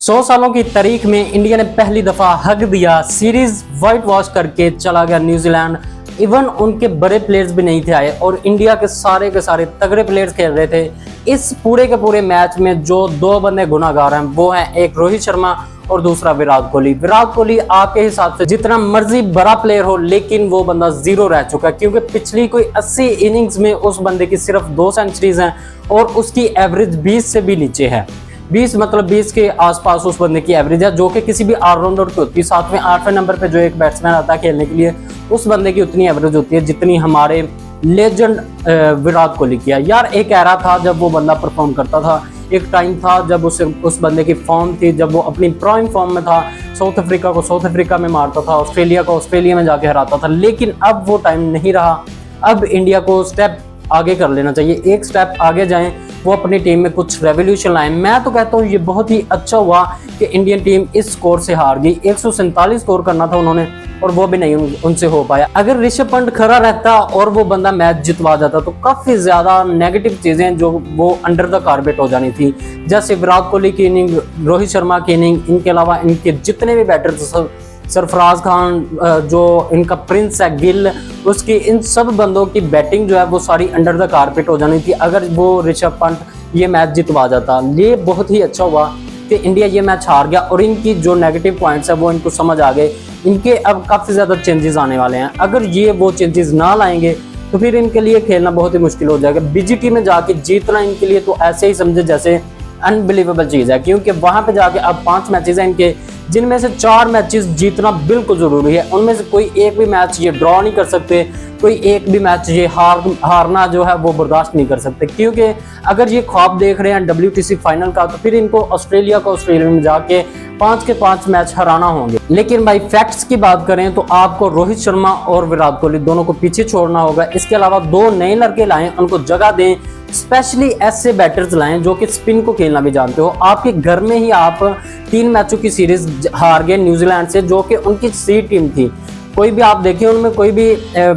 100 सालों की तारीख में इंडिया ने पहली दफा हक दिया, सीरीज व्हाइट वॉश करके चला गया न्यूजीलैंड। इवन उनके बड़े प्लेयर्स भी नहीं थे आए और इंडिया के सारे तगड़े प्लेयर्स खेल रहे थे। इस पूरे के पूरे मैच में जो दो बंदे गुनाहगार हैं वो हैं एक रोहित शर्मा और दूसरा विराट कोहली। विराट कोहली आपके हिसाब से जितना मर्जी बड़ा प्लेयर हो, लेकिन वो बंदा जीरो रह चुका है, क्योंकि पिछली कोई 80 इनिंग्स में उस बंदे की सिर्फ 2 सेंचुरीज हैं और उसकी एवरेज 20 से भी नीचे है। 20 के आसपास उस बंदे की एवरेज है, जो कि किसी भी ऑलराउंडर की होती है। 7वें 8वें नंबर पे जो एक बैट्समैन आता है खेलने के लिए, उस बंदे की उतनी एवरेज होती है जितनी हमारे लेजेंड विराट कोहली की है। यार एक एरा था जब वो बंदा परफॉर्म करता था, एक टाइम था जब उस बंदे की फॉर्म थी, जब वो अपनी प्राइम फॉर्म में था। साउथ अफ्रीका को साउथ अफ्रीका में मारता था, ऑस्ट्रेलिया को ऑस्ट्रेलिया में जाके हराता था। लेकिन अब वो टाइम नहीं रहा। अब इंडिया को स्टेप आगे कर लेना चाहिए, एक स्टेप आगे जाएं, वो अपनी टीम में कुछ रेवोल्यूशन लाएं। मैं तो कहता हूँ ये बहुत ही अच्छा हुआ कि इंडियन टीम इस स्कोर से हार गई। 147 स्कोर करना था उन्होंने और वो भी नहीं उनसे हो पाया। अगर ऋषभ पंत खड़ा रहता और वो बंदा मैच जितवा जाता तो काफी ज्यादा नेगेटिव चीजें जो वो अंडर द कारपेट हो जानी थी, जैसे विराट कोहली की इनिंग, रोहित शर्मा की इनिंग, इनके अलावा इनके जितने भी बैटर्स, सरफराज खान जो इनका प्रिंस है, गिल, उसकी इन सब बंदों की बैटिंग जो है वो सारी अंडर द कारपेट हो जानी थी अगर वो ऋषभ पंत ये मैच जितवा जाता। ये बहुत ही अच्छा हुआ कि इंडिया ये मैच हार गया और इनकी जो नेगेटिव पॉइंट्स है वो इनको समझ आ गए। इनके अब काफ़ी ज़्यादा चेंजेस आने वाले हैं। अगर ये वो चेंजेस ना लाएंगे तो फिर इनके लिए खेलना बहुत ही मुश्किल हो जाएगा। बीजीटी में जाके जीतना इनके लिए तो ऐसे ही समझे जैसे अनबिलीवेबल चीज़ है, क्योंकि वहाँ पे जाके अब 5 मैचेस हैं इनके, जिनमें से 4 मैचेस जीतना बिल्कुल ज़रूरी है। उनमें से कोई एक भी मैच ये ड्रॉ नहीं कर सकते, कोई एक भी मैच ये हारना जो है वो बर्दाश्त नहीं कर सकते, क्योंकि अगर ये ख्वाब देख रहे हैं WTC फाइनल का तो फिर इनको ऑस्ट्रेलिया में जाके 5 के 5 मैच हराना होंगे। लेकिन भाई फैक्ट्स की बात करें तो आपको रोहित शर्मा और विराट कोहली दोनों को पीछे छोड़ना होगा। इसके अलावा 2 नए लड़के लाएं, उनको जगह दें, स्पेशली ऐसे बैटर्स लाएं जो कि स्पिन को खेलना भी जानते हो। आपके घर में ही आप 3 मैचों की सीरीज हार गए न्यूजीलैंड से, जो कि उनकी सी टीम थी। कोई भी आप देखिए उनमें कोई भी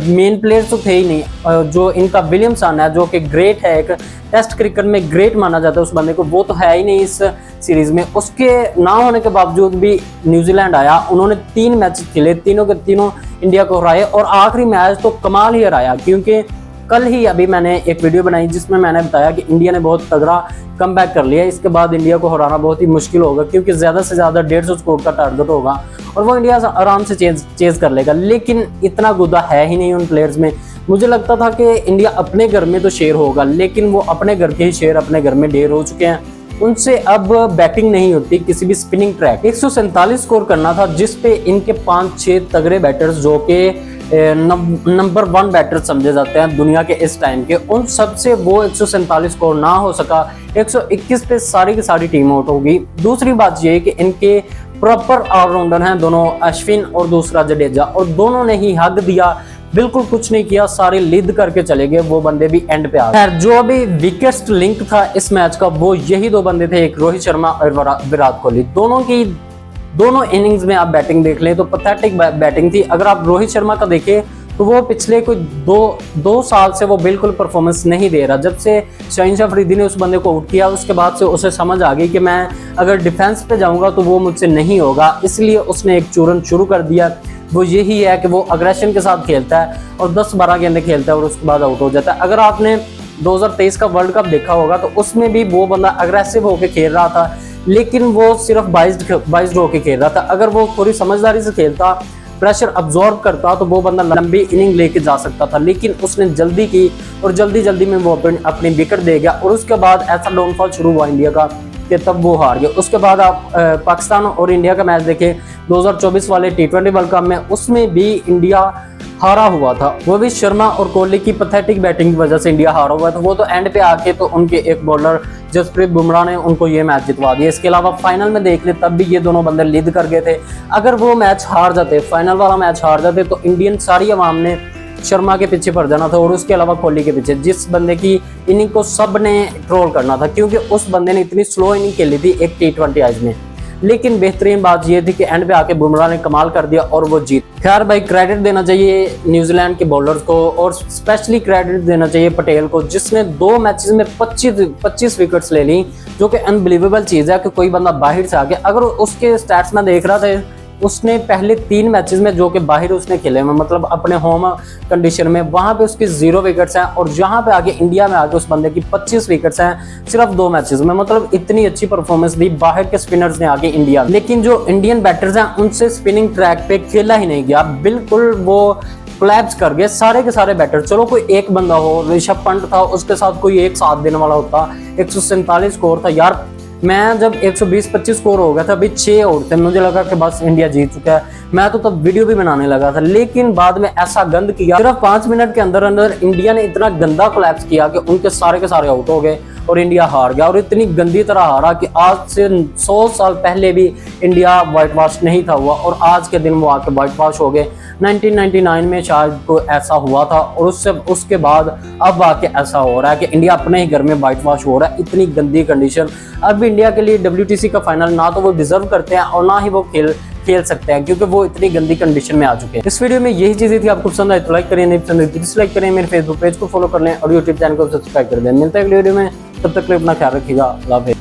मेन प्लेयर तो थे ही नहीं। जो इनका विलियमसन है जो कि ग्रेट है, एक टेस्ट क्रिकेट में ग्रेट माना जाता है उस बंदे को, वो तो है ही नहीं इस सीरीज में। उसके ना होने के बावजूद भी न्यूजीलैंड आया, उन्होंने 3 मैच खेले, तीनों के तीनों इंडिया को हराए और आखिरी मैच तो कमाल ही हराया। क्योंकि कल ही अभी मैंने एक वीडियो बनाई जिसमें मैंने बताया कि इंडिया ने बहुत तगड़ा कमबैक कर लिया। इसके बाद इंडिया को हराना बहुत ही मुश्किल होगा, क्योंकि ज़्यादा से ज़्यादा 150 स्कोर का टारगेट होगा और वो इंडिया आराम से चेज कर लेगा। लेकिन इतना गुदा है ही नहीं उन प्लेयर्स में। मुझे लगता था कि इंडिया अपने घर में तो शेर होगा, लेकिन वो अपने घर के ही शेर अपने घर में ढेर हो चुके हैं। उनसे अब बैटिंग नहीं होती किसी भी स्पिनिंग ट्रैक। 147 स्कोर करना था, जिसपे इनके 5-6 तगड़े बैटर्स जो कि नंबर 1 बैटर समझे जाते हैं दुनिया के इस टाइम के, उन सबसे वो 147 स्कोर ना हो सका। 121 पे सारी की सारी टीम आउट होगी। दूसरी बात ये है कि इनके प्रॉपर ऑलराउंडर हैं दोनों, अश्विन और दूसरा जडेजा, और दोनों ने ही हक दिया, बिल्कुल कुछ नहीं किया, सारे लीड करके चले गए। वो बंदे भी एंड पे आ गए। जो अभी वीकेस्ट लिंक था इस मैच का वो यही 2 बंदे थे, एक रोहित शर्मा और विराट कोहली। दोनों इनिंग्स में आप बैटिंग देख लें तो पैथेटिक बैटिंग थी। अगर आप रोहित शर्मा का देखें तो वो पिछले कोई 2 साल से वो बिल्कुल परफॉर्मेंस नहीं दे रहा। जब से शहीन अफरीदी ने उस बंदे को आउट किया उसके बाद से उसे समझ आ गई कि मैं अगर डिफेंस पे जाऊंगा तो वो मुझसे नहीं होगा, इसलिए उसने एक चूरन शुरू कर दिया। वो यही है कि वो अग्रेशन के साथ खेलता है और 10-12 गेंदें खेलता है और उसके बाद आउट हो जाता है। अगर आपने 2023 का वर्ल्ड कप देखा होगा तो उसमें भी वो बंदा अग्रेसिव होकर खेल रहा था, लेकिन वो सिर्फ बाइस्ड होकर खेल रहा था। अगर वो थोड़ी समझदारी से खेलता, प्रेशर अब्जॉर्ब करता तो वो बंदा लंबी इनिंग लेके जा सकता था। लेकिन उसने जल्दी की और जल्दी में वो अपनी विकेट दे गया और उसके बाद ऐसा डाउनफॉल शुरू हुआ इंडिया का कि तब वो हार गए। उसके बाद आप पाकिस्तान और इंडिया का मैच देखें 2024 वाले T20 वर्ल्ड कप में, उसमें भी इंडिया हारा हुआ था। वो भी शर्मा और कोहली की पैथेटिक बैटिंग की वजह से इंडिया हारा हुआ था। वो तो एंड पे आके तो उनके एक बॉलर जसप्रीत बुमराह ने उनको ये मैच जितवा दिया। इसके अलावा फाइनल में देख ले तब भी ये दोनों बंदे लीड कर गए थे। अगर वो मैच हार जाते, फाइनल वाला मैच हार जाते, तो इंडियन सारी अवाम ने शर्मा के पीछे पड़ जाना था और उसके अलावा कोहली के पीछे, जिस बंदे की इनिंग को सब ने ट्रोल करना था, क्योंकि उस बंदे ने इतनी स्लो इनिंग खेली थी एक T20 आज में। लेकिन बेहतरीन बात यह थी कि एंड पे आके बुमराह ने कमाल कर दिया और वो जीत। खैर भाई, क्रेडिट देना चाहिए न्यूजीलैंड के बॉलर्स को और स्पेशली क्रेडिट देना चाहिए पटेल को, जिसने 2 मैचेस में 25 विकेट्स ले ली, जो कि अनबिलीवेबल चीज़ है कि कोई बंदा बाहर से आके। अगर उसके स्टैट्स में देख रहा था, उसने पहले 3 मैचेस में जो कि बाहर उसने खेले में, मतलब अपने होम कंडीशन में, वहां पे उसकी 0 विकेट्स हैं और जहां पे आके इंडिया में आके उस बंदे की 25 विकेट्स हैं सिर्फ 2 मैचेस में। मतलब इतनी अच्छी परफॉर्मेंस दी बाहर के स्पिनर्स ने आगे इंडिया। लेकिन जो इंडियन बैटर्स हैं उनसे स्पिनिंग ट्रैक पे खेला ही नहीं गया, बिल्कुल वो कोलैप्स कर गए सारे के सारे बैटर। चलो कोई एक बंदा हो, ऋषभ पंत था, उसके साथ कोई एक साथ देने वाला होता। 147 स्कोर था यार। मैं जब 120-25 स्कोर हो गया था, अभी 6 और थे, मुझे लगा कि बस इंडिया जीत चुका है। मैं तो तब वीडियो भी बनाने लगा था, लेकिन बाद में ऐसा गंद किया, सिर्फ 5 मिनट के अंदर अंदर इंडिया ने इतना गंदा कोलैप्स किया कि उनके सारे के सारे आउट हो गए और इंडिया हार गया। और इतनी गंदी तरह हारा कि आज से 100 साल पहले भी इंडिया व्हाइट वॉश नहीं था हुआ, और आज के दिन वो आके व्हाइट वॉश हो गए। 1999 में शायद को ऐसा हुआ था, और उसके बाद अब आके ऐसा हो रहा है कि इंडिया अपने ही घर में व्हाइट वॉश हो रहा है। इतनी गंदी कंडीशन। अब इंडिया के लिए WTC का फाइनल ना तो वो डिजर्व करते हैं और ना ही वो खेल सकते हैं, क्योंकि वो इतनी गंदी कंडीशन में आ चुके हैं। इस वीडियो में यही चीजें थी। आपको पसंद आए तो लाइक करें, नहीं पसंद आए तो डिसलाइक करें। मेरे फेसबुक पेज को फॉलो कर लें और यूट्यूब चैनल को सब्सक्राइब कर दें। मिलते हैं अगले वीडियो में, तब तक के लिए अपना ख्याल रखिएगा। अल्लाह हाफ़िज़।